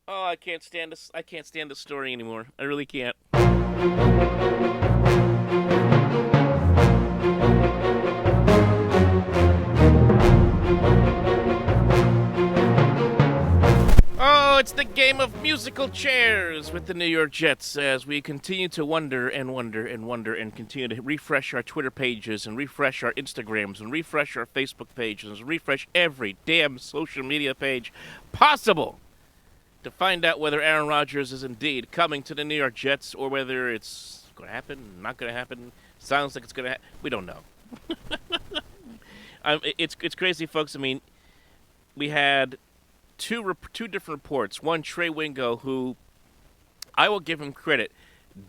Oh, I can't stand this. I can't stand this story anymore. I really can't. Oh, it's the game of musical chairs with the New York Jets as we continue to wonder and wonder and wonder and continue to refresh our Twitter pages and refresh our Instagrams and refresh our Facebook pages and refresh every damn social media page possible to find out whether Aaron Rodgers is indeed coming to the New York Jets or whether it's going to happen, not going to happen. Sounds like it's going to happen. We don't know. It's crazy, folks. I mean, we had two different reports. One, Trey Wingo, who I will give him credit,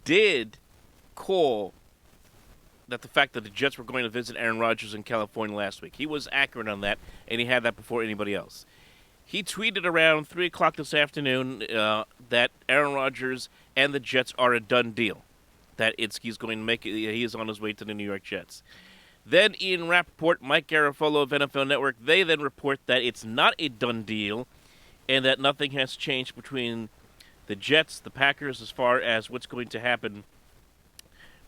did call that the fact that the Jets were going to visit Aaron Rodgers in California last week. He was accurate on that, and he had that before anybody else. He tweeted around 3 o'clock this afternoon that Aaron Rodgers and the Jets are a done deal, that he's going to make it. He is on his way to the New York Jets. Then Ian Rappaport, Mike Garafolo of NFL Network, they then report that it's not a done deal and that nothing has changed between the Jets, the Packers, as far as what's going to happen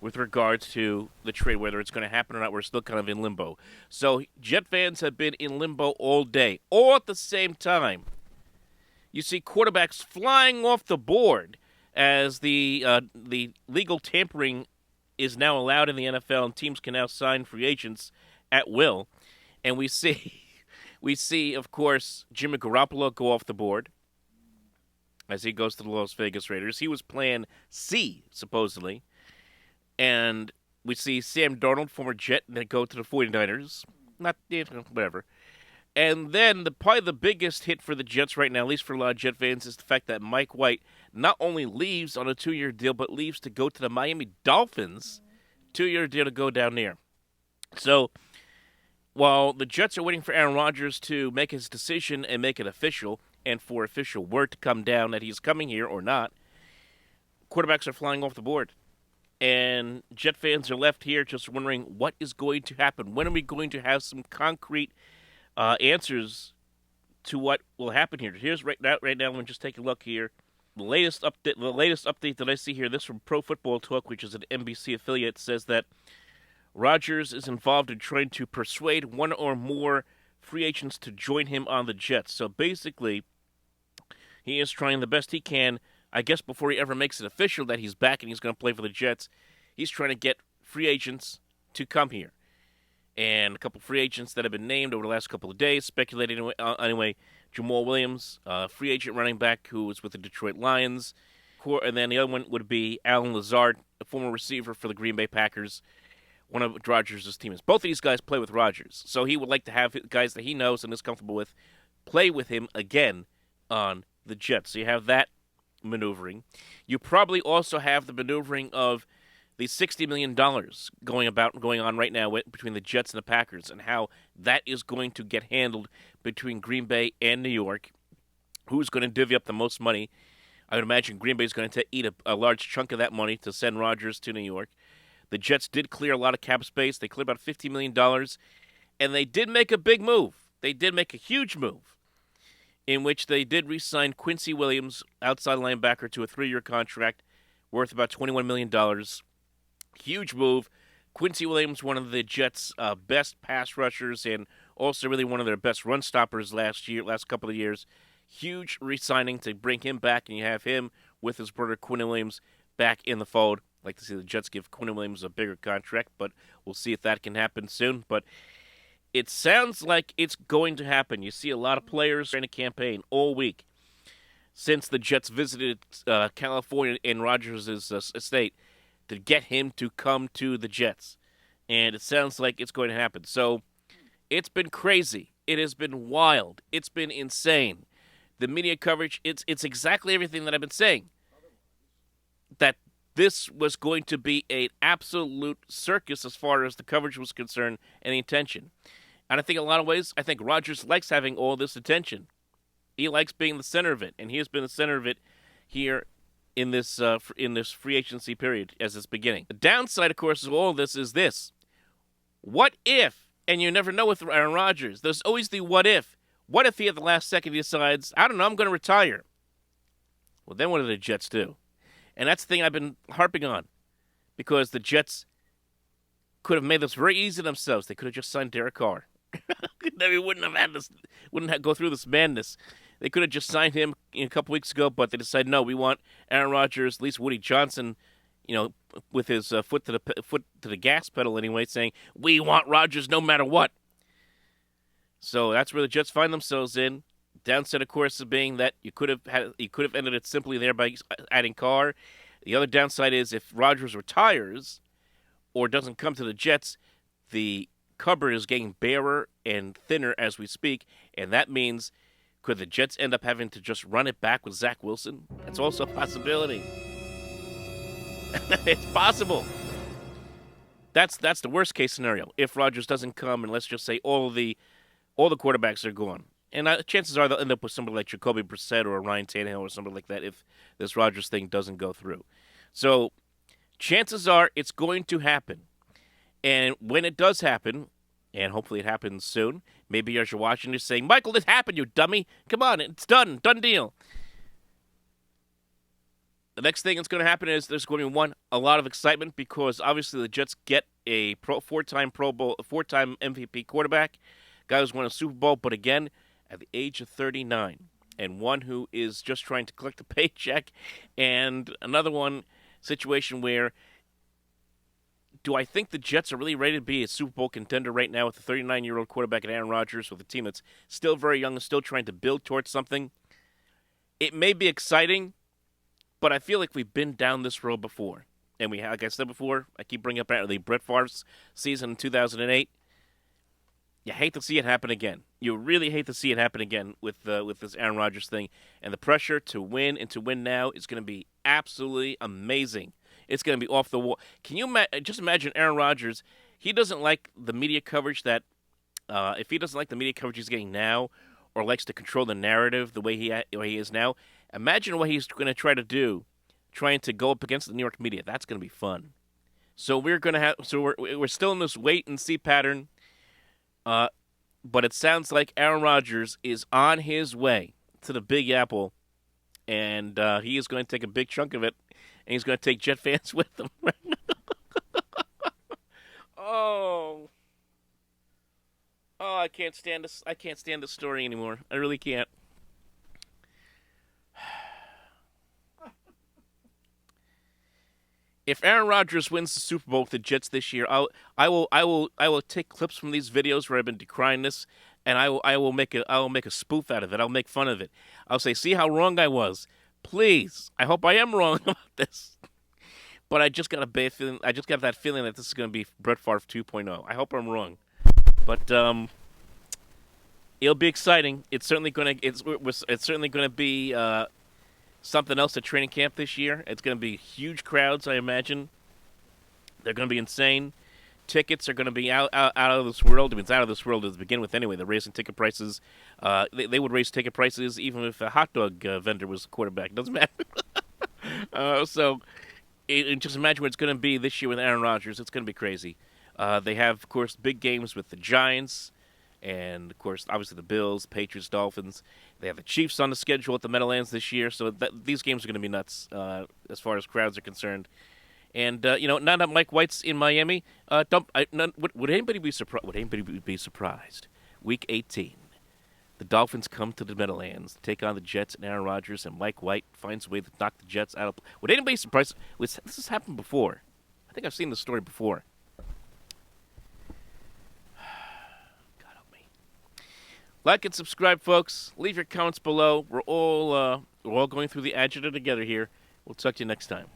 with regards to the trade, whether it's going to happen or not. We're still kind of in limbo. So Jet fans have been in limbo all day. All at the same time, you see quarterbacks flying off the board as the legal tampering is now allowed in the NFL, and teams can now sign free agents at will. And we see, of course, Jimmy Garoppolo go off the board as he goes to the Las Vegas Raiders. He was plan C, supposedly. And we see Sam Darnold, former Jet, and then go to the 49ers. Not, whatever. And then probably the biggest hit for the Jets right now, at least for a lot of Jet fans, is the fact that Mike White not only leaves on a 2-year deal, but leaves to go to the Miami Dolphins, 2-year deal to go down there. So while the Jets are waiting for Aaron Rodgers to make his decision and make it official, and for official word to come down that he's coming here or not, quarterbacks are flying off the board. And Jet fans are left here just wondering what is going to happen. When are we going to have some concrete answers to what will happen here? Here's right now. Let me just take a look here. The latest update that I see here, this from Pro Football Talk, which is an NBC affiliate, says that Rodgers is involved in trying to persuade one or more free agents to join him on the Jets. So basically, he is trying the best he can. I guess before he ever makes it official that he's back and he's going to play for the Jets, he's trying to get free agents to come here. And a couple free agents that have been named over the last couple of days, speculated anyway, Jamal Williams, free agent running back who was with the Detroit Lions. And then the other one would be Alan Lazard, a former receiver for the Green Bay Packers, one of Rodgers' teammates. Both of these guys play with Rodgers, so he would like to have guys that he knows and is comfortable with play with him again on the Jets. So you have that maneuvering. You probably also have the maneuvering of the $60 million going on right now between the Jets and the Packers, and how that is going to get handled between Green Bay and New York. Who's going to divvy up the most money? I would imagine Green Bay is going to eat a large chunk of that money to send Rodgers to New York. The Jets did clear a lot of cap space. They cleared about $50 million, and they did make a big move. They did make a huge move, in which they did re-sign Quincy Williams, outside linebacker, to a 3-year contract worth about $21 million. Huge move. Quincy Williams, one of the Jets' best pass rushers and also really one of their best run stoppers last couple of years. Huge re-signing to bring him back, and you have him with his brother Quinn Williams back in the fold. I'd like to see the Jets give Quinn Williams a bigger contract, but we'll see if that can happen soon. But it sounds like it's going to happen. You see a lot of players in a campaign all week since the Jets visited California in Rodgers' estate to get him to come to the Jets. And it sounds like it's going to happen. So it's been crazy. It has been wild. It's been insane. The media coverage, it's exactly everything that I've been saying. this was going to be an absolute circus as far as the coverage was concerned and the attention. And I think in a lot of ways, I think Rodgers likes having all this attention. He likes being the center of it, and he has been the center of it here in this free agency period as it's beginning. The downside, of course, of all of this is this. What if, and you never know with Aaron Rodgers, there's always the what if. What if he at the last second decides, I don't know, I'm going to retire? Well, then what do the Jets do? And that's the thing I've been harping on, because the Jets could have made this very easy to themselves. They could have just signed Derek Carr. They wouldn't have had this, wouldn't have go through this madness. They could have just signed him a couple weeks ago, but they decided no, we want Aaron Rodgers, at least Woody Johnson, with his foot to the gas pedal anyway, saying we want Rodgers no matter what. So that's where the Jets find themselves in. Downside, of course, is being that you could have ended it simply there by adding Carr. The other downside is if Rodgers retires or doesn't come to the Jets, the cupboard is getting barer and thinner as we speak, and that means could the Jets end up having to just run it back with Zach Wilson? That's also a possibility. It's possible. That's the worst case scenario. If Rodgers doesn't come, and let's just say all the quarterbacks are gone. And chances are they'll end up with somebody like Jacoby Brissett or Ryan Tannehill or somebody like that if this Rodgers thing doesn't go through. So chances are it's going to happen. And when it does happen, and hopefully it happens soon, maybe as you're watching, you're saying, Michael, this happened, you dummy. Come on, it's done. Done deal. The next thing that's going to happen is there's going to be, a lot of excitement because obviously the Jets get a four-time MVP quarterback, guy who's won a Super Bowl, but again, at the age of 39, and one who is just trying to collect a paycheck, and another situation where do I think the Jets are really ready to be a Super Bowl contender right now with a 39-year-old quarterback and Aaron Rodgers with a team that's still very young and still trying to build towards something? It may be exciting, but I feel like we've been down this road before. And like I said before, I keep bringing up the Brett Favre's season in 2008. You hate to see it happen again. You really hate to see it happen again with this Aaron Rodgers thing. And the pressure to win and to win now is going to be absolutely amazing. It's going to be off the wall. Can you just imagine Aaron Rodgers? He doesn't like the media coverage that, if he doesn't like the media coverage he's getting now, or likes to control the narrative the way he is now, imagine what he's going to try to do, trying to go up against the New York media. That's going to be fun. So we're still in this wait and see pattern. But it sounds like Aaron Rodgers is on his way to the Big Apple, and he is going to take a big chunk of it, and he's going to take Jet fans with him. Oh, I can't stand this. I can't stand this story anymore. I really can't. If Aaron Rodgers wins the Super Bowl with the Jets this year, I will take clips from these videos where I've been decrying this, and I will make a spoof out of it. I'll make fun of it. I'll say, see how wrong I was. Please, I hope I am wrong about this. But I just got a bad feeling. I just got that feeling that this is going to be Brett Favre 2.0. I hope I'm wrong, but it'll be exciting. It's certainly going to be. Something else at training camp this year. It's going to be huge crowds, I imagine. They're going to be insane. Tickets are going to be out of this world. I mean, it's out of this world to begin with anyway. They're raising ticket prices. They would raise ticket prices even if a hot dog vendor was the quarterback. It doesn't matter. So just imagine what it's going to be this year with Aaron Rodgers. It's going to be crazy. They have, of course, big games with the Giants. And, of course, obviously the Bills, Patriots, Dolphins. They have the Chiefs on the schedule at the Meadowlands this year, so these games are going to be nuts as far as crowds are concerned. And, now that Mike White's in Miami, would anybody be surprised? Would anybody be surprised? Week 18, the Dolphins come to the Meadowlands, take on the Jets and Aaron Rodgers, and Mike White finds a way to knock the Jets out of. Would anybody be surprised? This has happened before. I think I've seen this story before. Like and subscribe, folks. Leave your comments below. We're all going through the agita together here. We'll talk to you next time.